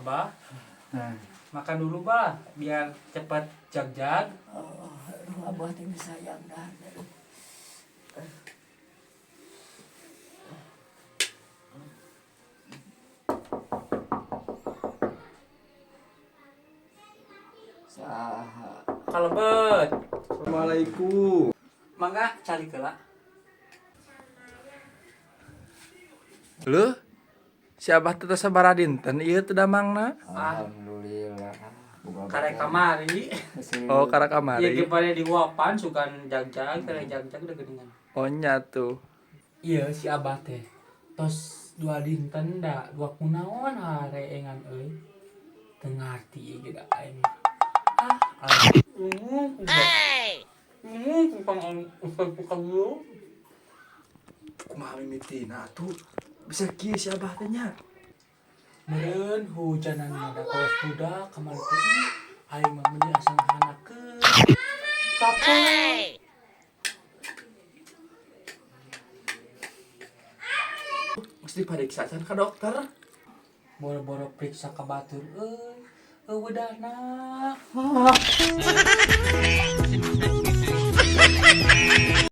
Abah, Nah, makan dulu bah, biar cepat jag-jag. Aduh, abah ini sayang dah. Saha. Kalebet, Assalamualaikum. mangga cari kela. Lu si Abah teh sabaraha dinten ieu teh damangna? Alhamdulillah. Karek kamari. Oh, kara Iya kamari. ge pada di uapan sukan jag-jag, tere jag-jag udah geuningan. Oh nya tuh. Iya si Abah teh. Tos 2 dinten da, 2 kunaon hareengan euy. Teu ngarti ge da aing. Bukan lu. Kumaha mimitina atuh? Bisa kieu si Abah teh nya. Meureun hujanan mada kawas budak kamari teh. Aing mah meuli asa ngahanakeun. Capek. Mesti pariksa can ka dokter. Boro-boro periksa ka batur euy. Eueuh dana.